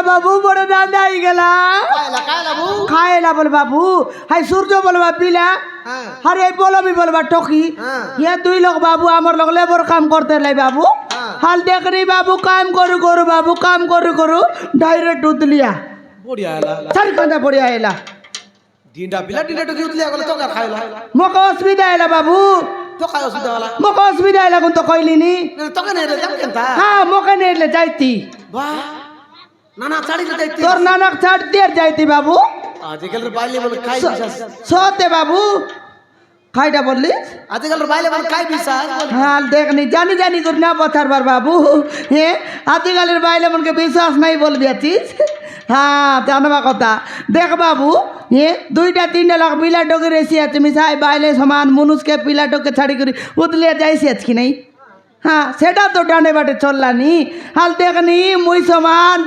বাবু বড় দাঁড়াই গেলা খাইলা বল বাবু হাই সূর্য বলবা পিলা আরে এই বলবি বলবা টকি ইয়া দুই লোক বাবু আমার লোক লেবর কাম করতে লাই বাবু হাল দেখ রে বাবু কাম করু করু বাবু কাম করু করু ডাইরেক্ট উতলিয়া বড়িয়া এলা চারি কান্দা পড়িয়া এলা ডিন্ডা পিলা ডিন্ডা টকি উতলিয়া গলে তো খাইলা মোক অসুবিধা এলা বাবু তো খাই অসুবিধা হলা মোক অসুবিধা এলা কোন তো কইলিনি তোকে নেই রে জাম কেনতা হ্যাঁ মোকে নেলে যাইতি বাহ নানা ছাড়ি রে যাইতি তোর নানক ছাড় দিয়ে যাইতি বাবু আজকাল বাইলে বলে খাই বিশ্বাস সতে বাবু খাইটা বললি আজকাল বাইলে বলে খাই বিশ্বাস হ্যাঁ দেখনি জানি জানি তোর না পথারবার বাবু হ্যাঁ আজকালের বাইলে মনকে বিশ্বাস নাই বলবি আছিস হ্যাঁ জানবা কথা দেখ বাবু দুইটা তিনটা লাখ পিলা টকে রেসি আছে মিশাই বাইলে সমান মনুষকে পিলা টকে ছাড়ি করি উতলিয়া যাইছি আজকে নাই হ্যাঁ সেটা তো ডানে বাটে চললানি হাল দেখনি মুই সমান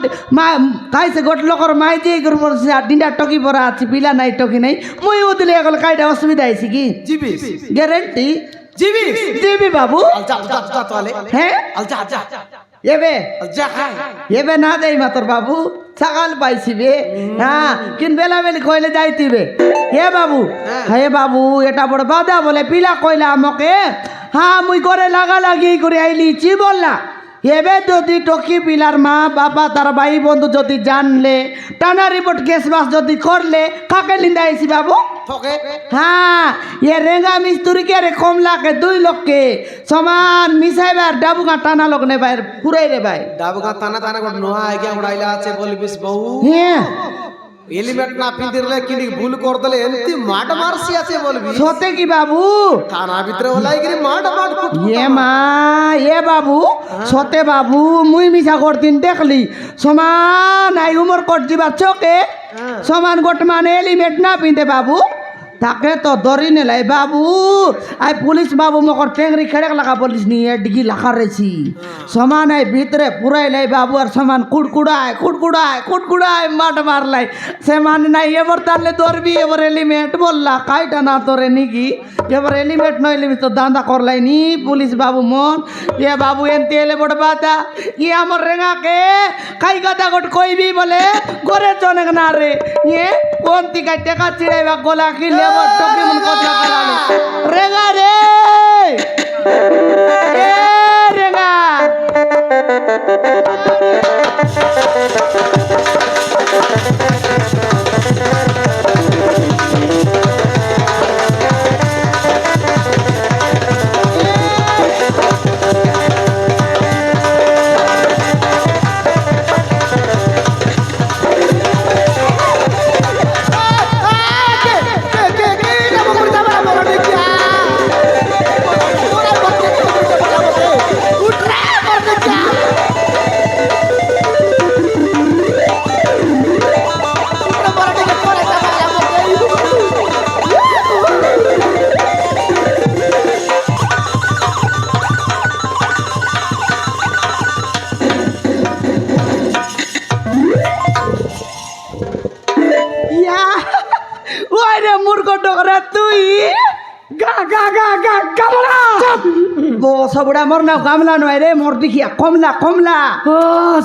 খাইছে গোট লোকর মাই যে তিনটা টকি পরা আছে পিলা নাই টকি নাই মুই উতলিয়া গেল কাইটা অসুবিধা আইছি কি জিবি গ্যারেন্টি জিবি জিবি বাবু যা যা যা তোলে হ্যাঁ যা যা এবে যা খাই এবে না যাই মাতর বাবু সকাল পাইছিবে হ্যাঁ কিন বেলা বেলি কইলে যাইতিবে হে বাবু হে বাবু এটা বড় বাধা বলে পিলা কইলা আমাকে হ্যাঁ মুই করে লাগা লাগি করে আইলি চি বললা এবে যদি টকি পিলার মা বাবা তার ভাই বন্ধু যদি জানলে টানা রিপোর্ট কেস বাস যদি করলে কাকে লিন্দা আইছি বাবু ঠকে হ্যাঁ এ রেঙ্গা মিস্ত্রিকে রে কমলাকে দুই লোককে সমান মিশাইবার ডাবুকা টানা লোক নে ভাই পুরাই রে ভাই ডাবুকা টানা টানা কোন নোয়া আইগা উড়াইলা আছে বলবিস বহু হ্যাঁ এলিমেন্ট না পিন্দিরলে কিনি ভুল করদলে এমতি মাড মারসি আছে বলবি সতে কি বাবু থানা ভিতরে ওলাই গরি মাড মাড এ মা এ বাবু সতে বাবু মুই মিশা করতিন দেখলি সমান আই উমর কট দিবা চোখে সমান গোট মানে এলিমেন্ট না পিনতে বাবু তাকে তো ধরি নেলাই বাবু আই পুলিশ বাবু মকর টেংরি খেড়ে লাগা পুলিশ নিয়ে ডিগি লাখা রেছি সমান আই ভিতরে পুরাই লাই বাবু আর সমান কুড়কুড়ায় মাঠ মারলাই সে মানে নাই এবার তাহলে ধরবি এবার এলিমেন্ট বললা কাইটা না তোরে নিকি এবার এলিমেন্ট নইলে তো দান্দা করলাই নি পুলিশ বাবু মন এ বাবু এনতে এলে বড় বাতা ই আমার রেঙাকে কাই কথা গোট কইবি বলে করে চনেক না রে এ কোন তিকাই টেকা চিড়াইবা গলা কি লেবার টকি মন কথা কলালে রেঙা রে এ রেঙা সবুড়া মোর নাম গামলা নয় রে মোর দেখিয়া কমলা কমলা ও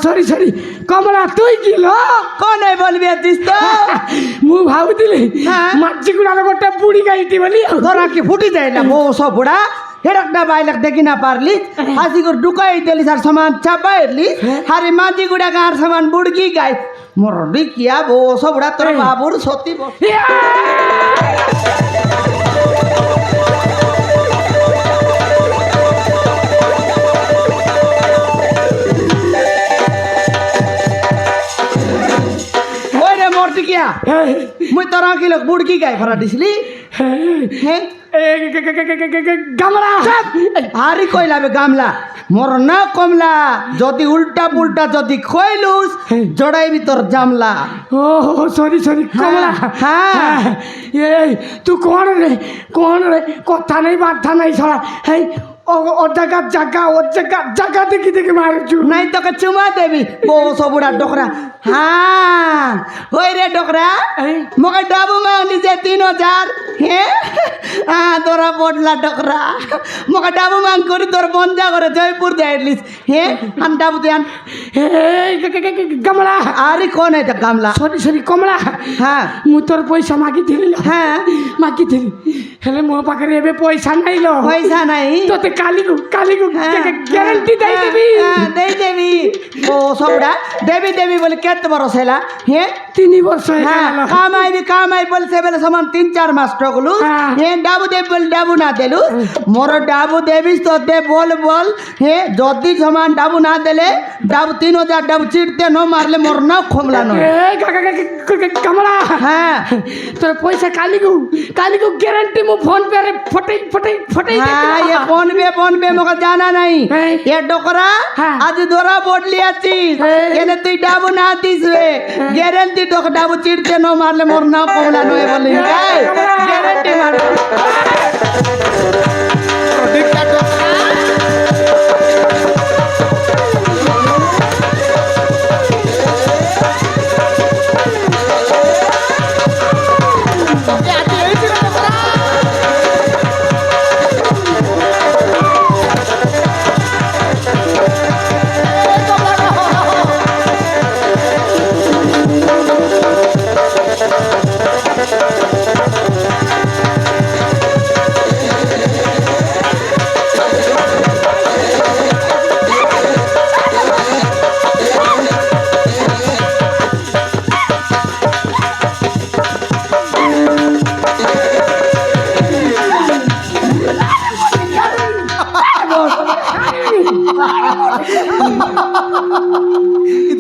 সরি সরি কমলা তুই কি লো কোন বলবি আছিস তো মু ভাবুଥିଲି হ্যাঁ। মাছি গুড়া গোটে বুড়ি গাইতি বলি তোরা কি ফুটি যায় না বো সবুড়া হেরকটা বাইলক দেখি না পারলি হাসি করে ঢুকাই দিলি আর সমান চাপাইলি আরে মাঝি গুড়া গাঁর সমান বুড়কি গাই মোর দেখিয়া বো সবুড়া তোর বাবুর সত্যি কিয়া মুই তোরা কি লোক বুড়কি গাই ফরা দিছিলি হ্যাঁ গামলা আরে কইলাবে গামলা মোর না কমলা যদি উল্টা পুল্টা যদি কইলুস জড়াইবি তোর জামলা ও সরি সরি কমলা হ্যাঁ এই তুই কোন রে কথা নাই বার্তা নাই ছড়া এই ও জায়গা দেখি মারছু নাই তোকে চুমা দেবি ও সবুড়া ডোকরা হ্যাঁ ওই রে ডোকরা মকে ডাবু মাংলি যে 3000 হে তোরা পড়লা ডোকরা মকে ডাবু মাং করি তোর বঞ্জা করে জয়পুর যাইলিস হে আন ডাবু দে আন কমলা আরে কোন এটা গামলা সরি কমলা হ্যাঁ মু তোর পয়সা মাগিଥିଲି হ্যাঁ মাগিଥିଲି ହେଲେ ମୋ ପାଖରେ ଏବେ ପଇସା ନାହିଁ ଲୋ পয়সা নাই ତୋତେ କାଲିକୁ ଗ୍ୟାରେଣ୍ଟି ଦେଇଦେବି ଦେଇଦେବି ଓ ସବୁଡ଼ା ଦେବି ବୋଲି କେତେ ବରଷ ହେଲା হে 3 ବର୍ଷ হ্যাঁ ହେଇଗଲା কামাই বলছে বেলে সমান 3-4 মাস টগলু হে ডাবু দেব বল ডাবু না দেলু মোর ডাবু দেবিস তোতে বল হে যদি সমান ডাবু না দেলে ডাবু 3000 ডাবু চিড়তে ন মারলে মোর নাও খমলা নয় কমলা হ্যাঁ তোর পয়সা কালিକୁ গ্যারেন্টি মু ফোন পে রে ফটাই হ্যাঁ ये फोन पे मोके जाना नहीं ये डोकरा आज दोरा बोडली आছিস এনে তুই ডাবু না দিস রে গ্যারান্টি তোকে ডাবু চিড়তে ন মারলে মোর নাও খমলা নয় বলি গ্যারান্টি মার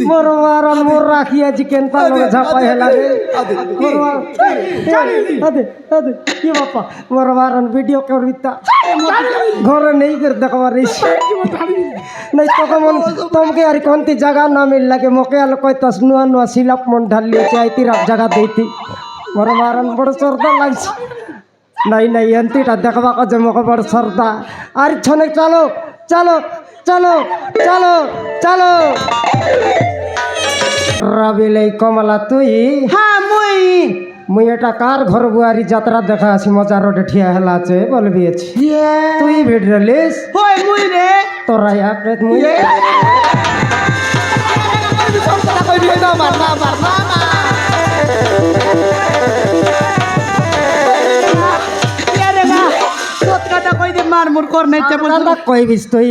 মোর মারন মোর রাখিয়া চিকেন পালন ঝাপাই হেলা রে আদে কি বাপা মোর মারন ভিডিও করবিতা ঘরে নেই করে দেখবার নাই তোকে মন তোমকে আর কোনটি জায়গা না মিল লাগে মকে আলো কইতাস নুয়া সিলাপ মন ঢালি চাইতি রাত জায়গা দেইতি মোর মারন বড় সরদা লাগছে নাই এন্তিটা দেখবা কাজে মকে বড় সরদা আর ছনে চলো রাবিলে কমলা তুই হ্যাঁ মুই এটা কার ঘর বুয়ারি যাত্রা দেখা আছি মজা রোডে ঠিয়া হেলা আছে বলবি তুই ভিড়লিস হই মুই রে তোরা এক মুই মারমুর কর নাই কইবিস তুই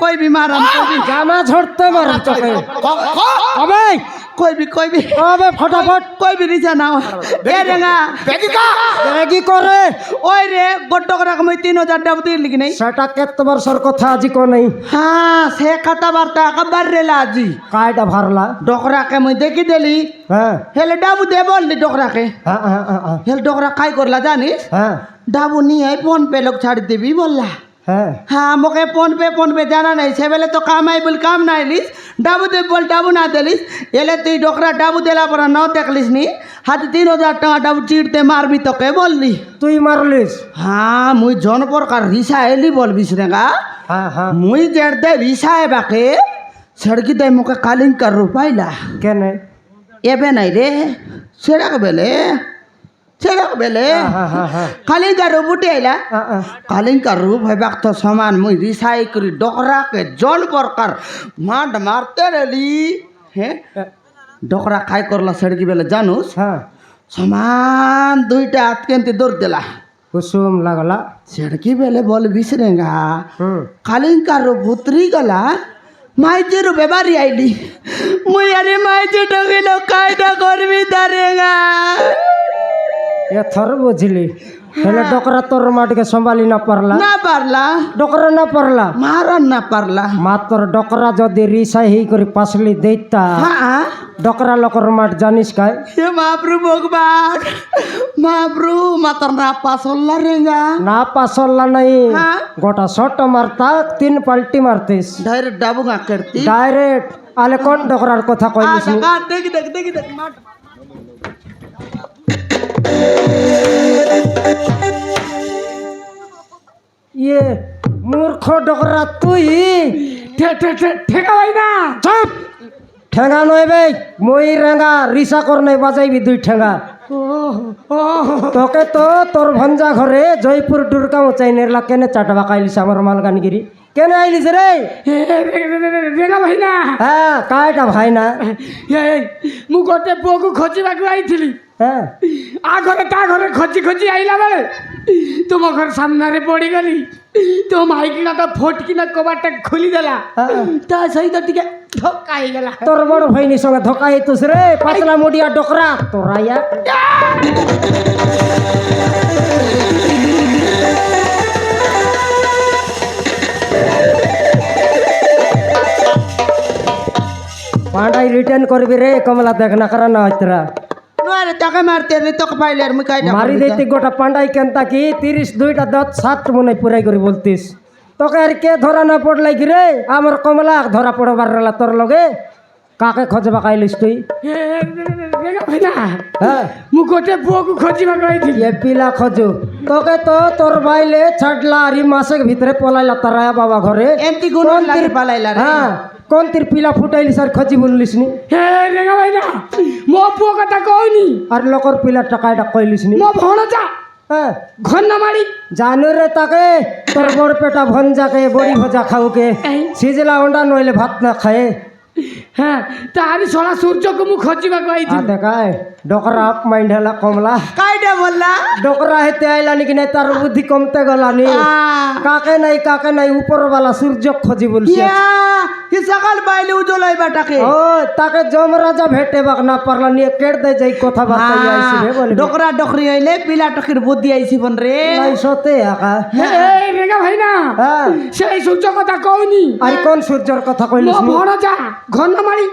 কইবি মারাম জামা ঝড়তে মারাম তোকে কবে কইবি ফটাফট কইবি রিজা নাও এ রেঙ্গা কি করে ওই রে গড্ড করে কমই 3000 ডাবু দিলি কি নাই সেটা কেত বর্ষর কথা আজি কো নাই হ্যাঁ সে কথা বার্তা কবার রেলা আজি কায়টা ভরলা ডকরা কে মই দেখি দেলি হ্যাঁ হেলে ডাবু দে বললি ডকরা কে হ্যাঁ হেলে ডকরা কাই করলা জানিস হ্যাঁ ডাবু নিয়ে ফোন पे लोग ছাড় দিবি বললা হ্যাঁ हाँ मोके फोन पे जाना नहीं से बेले तो काम आई बोल काम ना लिस डाबू दे बोल डाबू ना देलिस एले तुई डोकरा डाबू देला पर न देखलिस नी हाथ 3000 टाका डाबू चिड़ते मारबी तो के बोलली তুই মারলিস हाँ मुई जन प्रकार रिसा एली बोलबिस रेगा হ্যাঁ मुई जेड़ दे रिसा है बाके सड़की दे मोके कालिंग कर रुपाइला কেনে एबे नहीं रे सेड़क बेले कालिंग बुटी आइला कालिंग रूप है तो सामान मुई रिसाई करी डोकरा के जन प्रकार मांड मारते रही है डोकरा खाई करला सड़की बेले जानूस হ্যাঁ सामान दुईटा हाथ के दौड़ देला कुसुम लगला सड़की बेले बोल बिसरेगा হুম कालिंग रूप उतरी गला माइजी रूपे बारी आईली मुई अरे माइजी टोगिलो कायदा करबी दारेगा এথর বুঝলি হেলে ডকরা তোর মাটিকে সম্ভালি না পারলা না পারলা ডকরা না পারলা মারন না পারলা মাত্র ডকরা যদি রিসাই হি করে পাসলি দেইতা হ্যাঁ ডকরা লোকর মাঠ জানিস কাই हे महाप्रभु भगवान महाप्रभु मातर ना पासोल्ला रेगा না পাসল্লা নাই হ্যাঁ। গোটা শট মারতা 3 পাল্টি মারতিস डायरेक्ट डाबू का करती ডাইরেক্ট আলে কোন ডকরার কথা কইলিস নি? देख मार ইয়ে মূর্খ ডকরা তুই ঠেকা ভাই না চুপ ঠেঙ্গা নয় বে মই রেঙ্গা রিসা কর নাই বাজাইবি দুই ঠেঙ্গা ও ও তোকে তো তোর ভঞ্জা ঘরে জয়পুর দুর্গা চাই নেরলা কেনে চাটবা কাইলিস আমার মালগানগিরি কেনে আইলিস রে রেগা ভাই না হ্যাঁ কাইটা ভাই না ମୁଁ ଗୋଟେ ପୁଅକୁ ଖୋଜିବାକୁ ଆଇଥିଲି হ্যাঁ ଆ ଘରେ ତା ଘରେ ଖୋଜି ଖୋଜି ଆଇଲା ବେଳେ ତୁମ ଘର ସାମ୍ନାରେ ପଡ଼ିଗଲି ତୋ ମାଇକିନା ତ ଫୋଟକିନା କବାଟଟା ଖୋଲିଦେଲା ତା ସହିତ ଟିକେ ଧକ୍କା ହେଇଗଲା তোর বড় ভাইনি সঙ্গে ধোকা হইতুস রে পাতলা মুডিয়া ডকরা তোরা ইয়া পাঁডাই রিটার্ন করবি রে কমলা দেখ না করা না হইতরা নয় তাকে মারতে রে তোকে পাইলে আর মুই কাইটা মারি দিতে গোটা পাঁডাই কেনতা কি 32টা দত 7 মনে পুরাই করে বলতিস তোকে আর কে ধরা না পড়লাই কি রে আমার কমলা ধরা পড়বার রলা তোর লগে কাকে খোঁজবা কাইলিস তুই রেগা ভাই না হ্যাঁ ମୁଁ ଗୋଟେ ପୁଅକୁ ଖୋଜିବାକୁ ଆଇଥିଲି ये पिला खोजू তোকে তো তোর বাইলে ছাড়লা আর মাসের ভিতরে পলাইলা তারা বাবা ঘরে এমতি গুণ লাগে পালাইলা রে হ্যাঁ কোন তীর পিলা ফুটাইলি স্যার খোঁজি বললিস নি ହେ ରେଗା ଭାଇ ନା ମୋ ପୁଅ କଥା କହୁନି আর লোকর পিলা টাকাটা কইলিস নি ମୋ ଭଣଜା হ্যাঁ ଘନମାଳି জানু রে তাকে তোর বড় পেটা ভঞ্জাকে বড়ি ভজা খাউকে সিজলা অন্ডা নইলে ভাত না খায় হ্যাঁ তাহারি শলা সূর্যକୁ ମୁଁ খোঁজিବାକୁ আইଥିଲି দেখায় ডকরা আপ মাইন্ড হেলা কমলা কাইটা বললা ডকরা হেতে আইলানি কি নাই তার বুদ্ধি কমতে গলানি কাকে নাই উপরওয়ালা সূর্য খোঁজি বলছে ইয়া কি সকাল পাইলে উজলাই বাটাকে ও তাকে যমরাজা ভেটে বাক না পারলা নিয়ে কেট দে যাই কথা বার্তা আইছি রে বলে ডকরা ডকরি হইলে পিলা টকির বুদ্ধি আইছি বন রে নাই সতে আকা হে রেগা ভাই না হ্যাঁ সেই সূর্য কথা কହୁনি আর কোন সূর্যর কথা ମୋ কইলিস নি ଭଣଜା ଘନମାଳି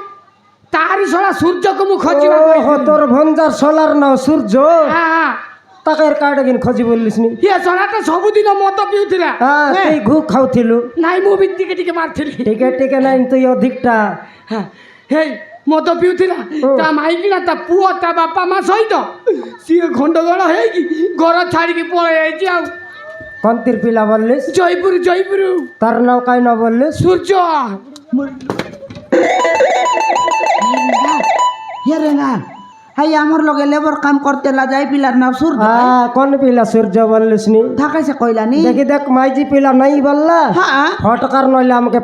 ତାହାରି ଶଳା ସୂର୍ଯ୍ୟକୁ ମୁଁ ଖୋଜିବାକୁ ও ଆଇଥିଲି তোর ভঞ্জার সোলার নাও সূর্য হ্যাঁ তাকে কাটে কিন খোঁজি বললিস নি ଇଏ ଶଳାଟା ସବୁଦିନ ମଦ ପିଉଥିଲା হ্যাঁ তুই ঘু খাউଥିଲୁ ନାଇଁ ମୁଁ ବି ଟିକେ ଟିକେ ମାରିଥିଲି ଟିକେ নাই তুই অধিকটা হ্যাঁ হেই ମଦ ପିଉଥିଲା ତା ମାଇକିନା ତା ପୁଅ ତା ବାପା ମା ସହିତ ସିଏ ଗଣ୍ଡଗୋଳ ହେଇକି ଘର ଛାଡ଼ିକି ପଳେଇ ଯାଇଛି ଆଉ কোন তীর পিলা বললিস ଜୟପୁର ଜୟପୁର তার নাও কাই না বললিস ସୂର୍ଯ୍ୟ হে রেঙ্গা হাই আমার লগে লেবার কাম করতে লা যাই পিলার নাম সুর হ্যাঁ কোন পিলা সূর্য বললিস নি থাকাইছে কইলা নি দেখি দেখ মাইজি পিলা নাই বললা হ্যাঁ ফটকার নইলে আমাকে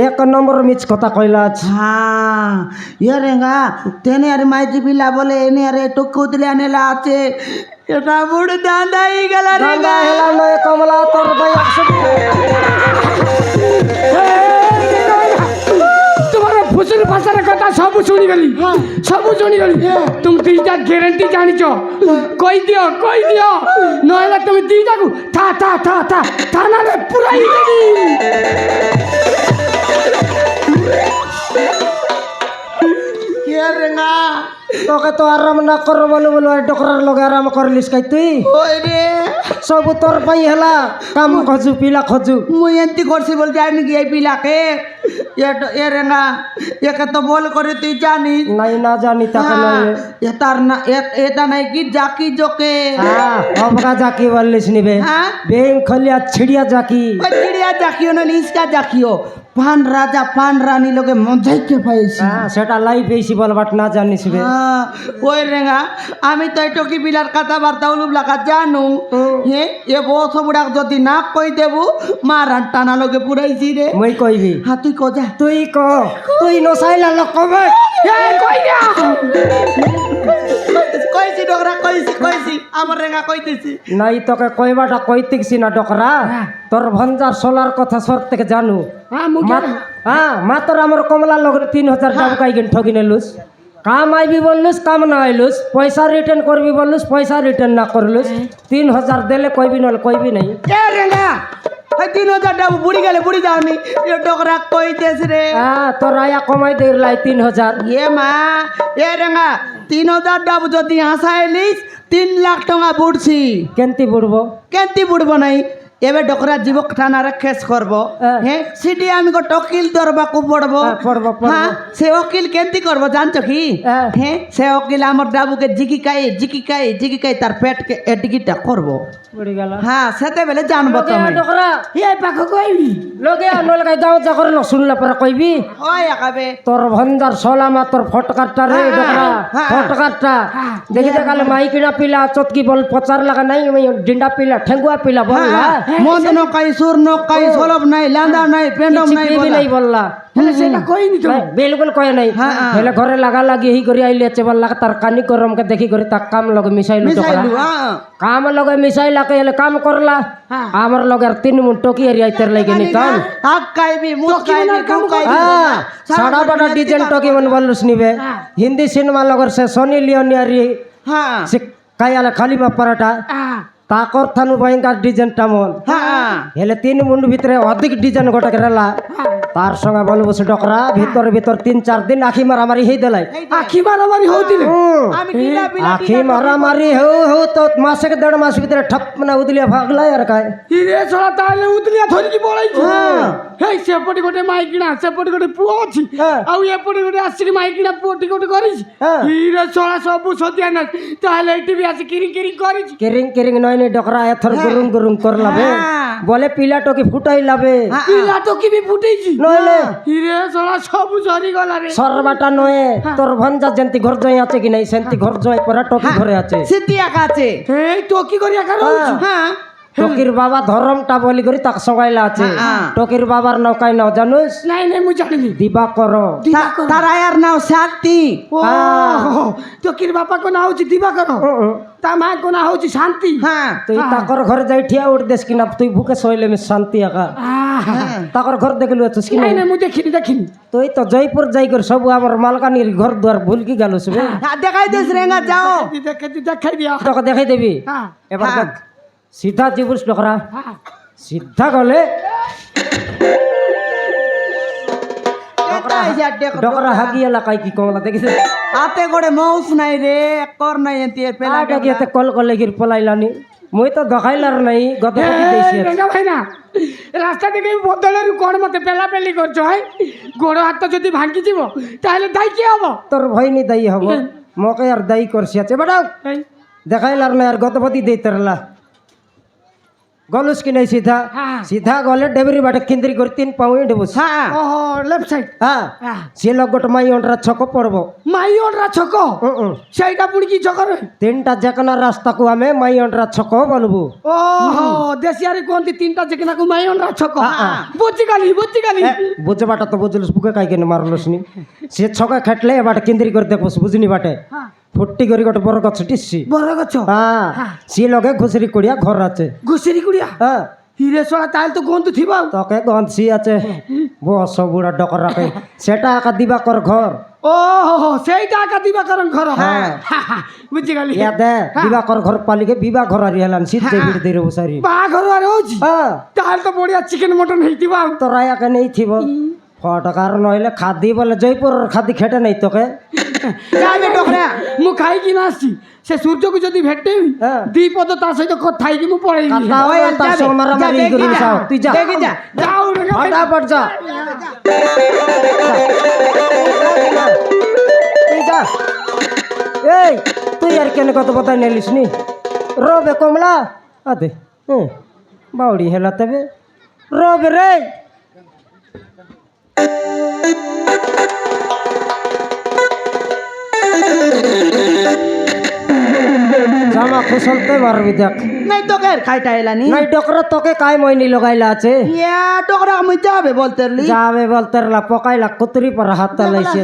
1 মিছ কথা কইলা আছে হ্যাঁ ইয়ে রেঙ্গা তেনে আর মাইজি পিলা বলে এনে আরে টুকু দিলে আনেলা আছে এটা বুড় দাঁড়াই গেল দাদা রেঙ্গা হেলা নয় কমলা তোর ভাই তোমার ফুসুর ভাষার কথা সবু শুনিগলি সবু শুনিগলি তুমি দুইটা গ্যারেন্টি জানিছ কই দিও নইলে তুমি দুইটাକୁ থানারে পুরাই দেবি ইয়ে রেঙ্গা তোকে তো আরাম না করো বলে বলে ডকরার লগে আরাম করলিস কাই তুই ওই রে সবু তোর পাই হেলা কাম খোঁজু পিলা খোঁজু মুই এমতি করছি বল জানি কি এই পিলাকে এ রেঙ্গা একে তো বল করে তুই জানিস নাই না জানি তাকে নইলে এ তার না এটা নাই কি জাকি জোকে হ্যাঁ অবগা জাকি বললিস নিবে হ্যাঁ বেং খলিয়া ছিড়িয়া জাকি ওই চিড়িয়া জাকিও না ইসকা জাকিও পান রাজা পান রানী লোকে মজাইকে পাইছি হ্যাঁ সেটা লাইভ পেয়েছি বলবাট না জানিস বে ওই রেঙ্গা আমি তো এই টকি বিলার কথাবার্তা উলুবলাকা জানু হে এ বস বুড়াক যদি না কই দেবু মারান টানা লোকে পুরাইছি রে মই কইবি হ্যাঁ তুই কজা তুই ক তুই নসাইলা লোক কবে কই না কইছি ডকরা কইছি আমার রেঙ্গা কইতেছি নাই তোকে কইবাটা কইতিছি না ডকরা তোর ভঞ্জার সোলার কথা সর থেকে জানু হ্যাঁ মাত্র আমার কমলা লগরে 3000 টাকা কাইগিন ঠগি নেলুস কাম আইবি বললুস কাম না আইলুস পয়সা রিটার্ন করবি বললুস পয়সা রিটার্ন না করলুস 3000 দেলে কইবি নল কইবি নাই এ রেঙ্গা ওই 3000 টাকা বুড়ি গেলে বুড়ি যাওনি এ ডকরা কইতেছ রে হ্যাঁ তোর আয়া কমাই দে লাই 3000 এ মা এ রেঙ্গা 3000 টাকা যদি হাসাইলিস 3 লাখ টাকা বুড়ছি কেনতি বুড়বো কেনতি বুড়ব নাই এবে ডকরা জীবক থানারে কেস করব হ্যাঁ সিটি আমি গো টকিল দরবাকু পড়ব পড়বো হ্যাঁ সে ওকিল কেনতি করব জানছো কি হ্যাঁ সে ওকিল আমার ডাবুকে জিকিকাই তার পেটকে এটিকিটা করব পড়ি গেল হ্যাঁ সেতে বেলে জানবো তুমি ডকরা এই পাখ কইবি লগে নলগাই দাও যা করে না শুনলে পরে কইবি ওই একাবে তোর ভঞ্জার সলামা তোর ফটকারটা রে ডকরা ফটকারটা দেখি দেখালে মাই কিনা পিলা চটকি বল পচার লাগা নাই ডিন্ডা পিলা ঠেঙ্গুয়া পিলা বল মদ নকাই সুর নকাই সলব নাই লান্দা নাই পেন্ডম নাই নাই বললা হেলে সেটা কইনি তো বিলকুল কয় নাই হেলে ঘরে লাগা লাগি হি করে আইলে আছে বল লাগা তার কানি গরমকে দেখি করে তাক কাম লগে মিশাইলু ডকরা মিশাইলু হ্যাঁ কাম লগে মিশাইলাকে হেলে কাম করলা আমার লগে আর 3 মুন টকি এরি আইতের লাগি নিতাম আগ কাইবি মুখ কাইবি কাম কাইবি সাড়া বড় ডিজাইন টকি মন বলুস নিবে হিন্দি সিনেমা লগর সে সোনি লিওনিয়ারি হ্যাঁ সে কায়ালে খালি বাপারাটা তাকর থানু ভয়ঙ্কর ডিজাইনটা মন হ্যাঁ হেলে 3 মুন্ড ভিতরে অধিক ডিজাইন গোটা কেরালা তার সঙ্গে বলবো সে ডকরা ভিতর 3-4 দিন আখি মারামারি হই দেলাই আখি মারামারি হউতিলে আমি কিলা পিলা আখি মারামারি হউ তো মাসে 1.5 মাস ভিতরে ঠপ মানে উদলিয়া ভাগলাই আর কায় হিরে ছড়া তাহলে উতলিয়া ধরিকি পড়াইছি হেই সেপটি গোটে মাইকিনা সেপটি গোটে পুଅ ଅଛି ଆଉ ଏପଟେ ଗୋଟେ ଆସିକି ମାଇକିନା ପୁଅଟି ଗୋଟେ କରିଛି ହିରେ ଛଡା ସବୁ ସତିଆ ନା ତାହେଲେ ଏଠି ବି ଆସି କିରି କିରି କରିଛି কেরিং কেরিং নয় নে ডকরা এথর গুরুং গুরুং করলাবে বলে পিলা টকি ফুটাই লাবে ପିଲା ଟୋକି ବି ଫୁଟେଇଛି নইলে ହିରେ ଛଡା ସବୁ ସରିଗଲା ରେ সরবাটা নয় তোর ভঞ্জা যেমতি ঘর জয় আছে কি নাই সেমতি ঘর জয় পরা টকি ঘরে আছে সিতিয়া কাছে হেই ଟୋକି କରିବା କାରଣ হ্যাঁ টকির বাবা ধরমটা বলি করি তাক সগাইলা আছে টকির বাবার নৌকায় নাও জানুস ନାଇଁ ନାଇଁ ମୁଁ ଜାଣିନି দিবা কর তার আয়ার নাও শান্তি ଓ ଟୋକିର ବାପାଙ୍କ ନାଁ ହଉଛି ଦିବାକର ତା ମାଙ୍କ ନାଁ ହଉଛି ଶାନ୍ତି হ্যাঁ তুই তাকর ঘরে যাই ঠিয়া উঠ দেশ কিনা তুই ভুকে শৈলে মি শান্তি একা তাকর ঘর দেখলু এত কি ନାଇଁ ନାଇଁ ମୁଁ ଦେଖିନି ଦେଖିନି তুই তো জয়পুর যাই করে সব আমার মালকানির ঘর দুয়ার ভুল কি গেল সবে দেখাই দেশ রেঙ্গা যাও দেখাই দিয়া তোকে দেখাই দেবি হ্যাঁ এবার দেখ সিধা জিবুস ডকরা হ্যাঁ সিধা গলে ডকরা হাগি এলাকায় কি কমলা দেখিস হাতে করে মৌস নাই রে কর নাই এতে পেলা আটা কি এতে কল কলে গির পলাইলানি মুই তো দেখাইলার নাই গতপতি দেইছি রেঙ্গা ভাই না রাস্তা থেকে বদলেরু কোন মতে পেলা পেলি করছ হয় গোড় হাত যদি ভাঙি যাব তাহলে দাই কি হবো তোর ভয় নি দায়ী হব মকে আর দায়ী করছি আছে বেটাও দেখাইলার নাই আর গতপতি দেইতরলা গলুস কি নাই সিধা সিধা গলে ডেবরি বাটে কিন্দ্রি করে 3 পাউই ডবস হ্যাঁ ওহো লেফট সাইড হ্যাঁ সে লোক গোট মাই অন্ডরা ছক পড়ব মাই ওড়া ছক সেইটা পুড়ি কি ছকরে 3টা যেকনা রাস্তাকু আমি মাই অন্ডরা ছক বলবু ওহো দেশিয়ারে কোনটি 3টা যেকনাকু মাই ওড়া ছক বুঝি গালি বুঝবাটা তো বুঝলস বুকে কাই কেন মারলস নি সে ছকা খাটলে বাটে কিন্দ্রি করে দেখবস বুঝনি বাটে ফুটি করে গোটে বড় গছ টিসি বড় গছ হ্যাঁ সে লগে ঘুষরি কুড়িয়া ঘর আছে ঘুষেরি কুড়িয়া হ্যাঁ হিরে ছড়া তাহলে তো গন্ধ থিবা তোকে গন্ধি আছে বস বুড়া ডকর রাখে সেটা একা দিবা কর ঘর ওহো সেইটা আকা দিবা করন ঘর বুঝি গালি ইয়া দে দিবা কর ঘর পালিকে বিবা ঘর আরি হেলান সিদ্ধে বিড় দেরে বসারি বাঘর আর হଉଛି হ্যাঁ তাহলে তো বড়িয়া চিকেন মটন হইতিবা তোরা একা নেই থিব ফটকার নইলে খাদি বলে জয়পুর খাদি খেটে নাই তোকে যাবে ডকরা ମୁଁ ଖାଇକି ନା ଆସିଛି ସେ ସୂର୍ଯ୍ୟକୁ ଯଦି ଭେଟେଇବି ଦି ପଦ ତା ସହିତ କଥା ହେଇକି ମୁଁ ପଳେଇବି কথা হয় আর তার সঙ্গে মারামারি করি যাও তুই যা দেখি যা যাও রে ফটাফট যা তুই যা এই তুই আর কেন কত কথা নেলিস নি রবে কমলা আদে বাউড়ি হেলা তবে রবে রে জামা খুশলতে পারবি দেখ নাই তোকে খাইটা এলানি নাই ডকরা তোকে কাই মইনি লগাইলা আছে ইয়া ডকরা আমি যাবে বলতেরলি যাবে বলতেরলা পকাইলা কুতরি পর হাত লাইছে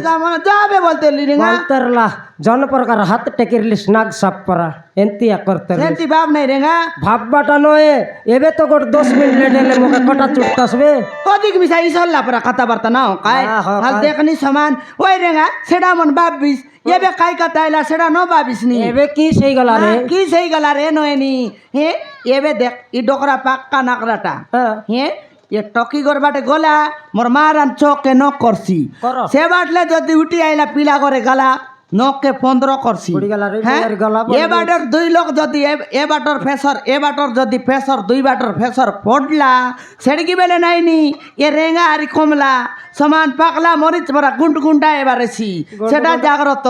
যাবে বলতেরলি রেঙ্গা বলতেরলা জন প্রকার হাত টেকিরলিস নাগ সাপ পরা এন্তিয়া করতে সেন্তি ভাব নাই রেঙ্গা ভাববাটা নয় এবে তো গোট 10 মিনিট লেট হলে মুখে কটা চুটতাসবে কদিক মিশা ইসল্লা পরা কথাবার্তা নাও কাই হাল দেখনি সমান ওই রেঙ্গা সেটা মন ভাবিস এবে কাই কথা আইলা সেটা ন ভাবিস নি এবে কি সেই গলা রে কি সেই গলা রে নয়নি হে এবে দেখ ই ডকরা পাক্কা নাকরাটা হে এ টকি গরবাটে গলা মোর মারান চোখে ন করছি সে বাটলে যদি উঠি আইলা পিলা করে গলা নকে 15 করছি এ বাটর 2 লোক যদি এ বাটর ফেসর এ বাটর যদি ফেসর 2 বাটর ফেসর পড়লা সেড়কি বেলে নাইনি এ রেঙ্গা আর কমলা সমান পাকলা মরিচ ভরা গুন্ড গুন্ডা এবারেছি সেটা জাগ্রত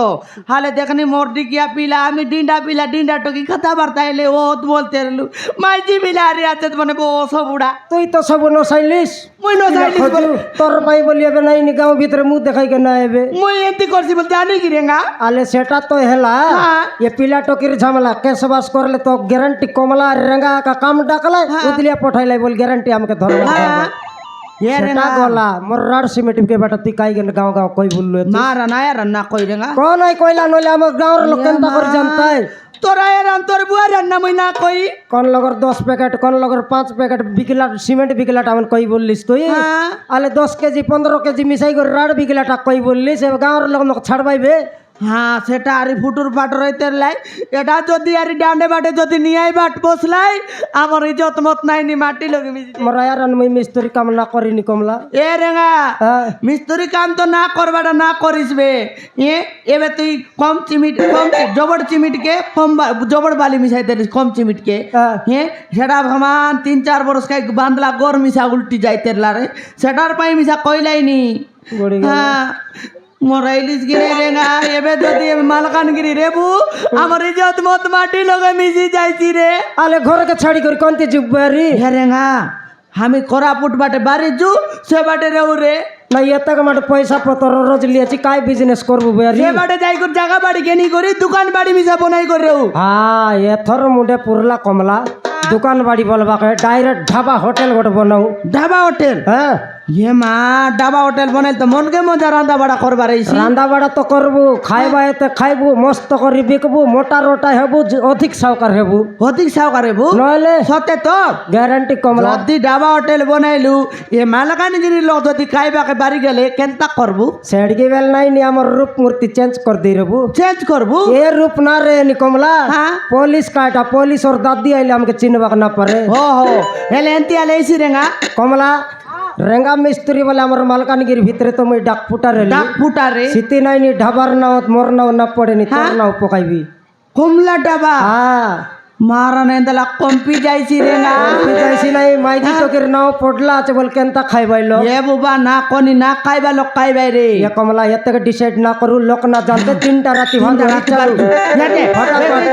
হালে দেখনি মোর ডিকিয়া পিলা আমি ডিন্ডা টকি কথাবার্তা এলে ও বলতে রলু মাইজি পিলা আরে আছে মানে বো সবুড়া তুই তো সব নসাইলিস মুই ন চাইলিস বলে তোর পাই বলি এবে নাই নি গাঁও ভিতরে মুখ দেখাই কে না এবে মুই এতি করছি বল জানি কি রেঙ্গা আলে সেটা তো হেলা হ্যাঁ। ये पिला टोकीर झमेला केसबास करले तो गारंटी कमला रंगा का काम डाकले उतलिया पठाइले बोल गारंटी हमके धरला হ্যাঁ ये सेटा रेंगा गोला मोर राड सिमेंट के बेटा ती काई गन गांव गांव कोई बोललो मारा ना यार ना कोई रेंगा कौन है कोइला नले हम गांव लोग केनता कर जानता है তোরা এরাম তোর বুয়া রান্না মুই না কই कौन लगर 10 पैकेट कौन लगर 5 पैकेट बिकला सीमेंट बिकला टावन कोई बोललिस तो হ্যাঁ आले 10 केजी 15 केजी मिसाई कर राड बिकला टा कोई बोललिस गांव लोग मक छड़बाइबे হ্যাঁ সেটা আরি ফুটুর পাটর হইতে লাই এটা যদি আরি ডান্ডে বাটে যদি নিয়াই বাট বসলাই আমার ইজ্জত মত নাই নি মাটি লগে মিজি मोर यार मैं मिस्त्री काम ना करिनी कमला এ রেঙ্গা हां মিস্ত্রি কাম তো না করবাটা না করিসবে এবে তুই কম জবর চিমিটকে কম জবর বালি মিশাই দিস কম চিমিটকে হ্যাঁ। সেটা ভগবান 3-4 বরস কাই বান্দলা গর মিশা উল্টি যাইতে লারে সেটার পাই মিশা কইলাইনি গড়ি গেল। হ্যাঁ মোরাইলিস গিরে রেঙ্গা এবে যদি মালকানগিরি রেবু আমার ইজ্জত মত মাটি লগে মিশি যাইছি রে आले घर के छाड़ी कर कोनते जुबरी হে রেঙ্গা আমি কোরাপুট বাটে বাড়ি জু সে বাটে রেউ রে না এতক মাঠ পয়সা পতর রোজ লিয়েছি কাই বিজনেস করবো বেরি সে বাটে যাই কর জায়গা বাড়ি কেনি করি দোকান বাড়ি মিশা বনাই করে রেউ হ্যাঁ এথর মুন্ডে পুরলা কমলা দোকান বাড়ি বলবা ডাইরেক্ট ঢাবা হোটেল গোটে বনাও ধাবা হোটেল হ্যাঁ ये माँ डाबा होटल बने तो मन के मजा रांदा बड़ा करवा रही রান্দা বাড়া তো করবো খাইবা এতে খাইবু মস্ত করে বিকবু মোটা রোটা হেবু অধিক সাউকার হেবু অধিক সাউকারে বু নইলে সতে তো গ্যারান্টি কমলা যদি ডাবা হোটেল বনাইলু এ মালকানগিরি লোক যদি খাইবাকে বাড়ি গেলে কেনতা করবু সেড়কি বেল নাই নি আমার রূপ মূর্তি চেঞ্জ করে দিই রেবু চেঞ্জ করবু এ রূপ না রে নি কমলা হ্যাঁ পুলিশ কাটা পুলিশ ওর দাদি আইলে আমাকে চিনবাক না পারে हो हेले एंती आले इसी रेंगा কমলা রেঙ্গা মিস্ত্রি বলে আমার মালকানগির ভিতরে তো মুই ডাক ফুটা রেলি डाक फुटा रे সিতি নাই নি ঢাবার নাও মোর নাও না পড়েনি তোর নাও পকাইবি कुमला डाबा হ্যাঁ मारा नेंदला कंपी जाइसी रेंगा যাইছি নাই মাইদি টকের নাও পড়লা আছে বল কেনতা খাইবাইলো ये बुबा ना कोनी ना खाइबा लोग खाइबाई रे এ কমলা এতে ডিসাইড না করু লোক না জানতে 3টা রাতি ভাঙ याटे ফটাফট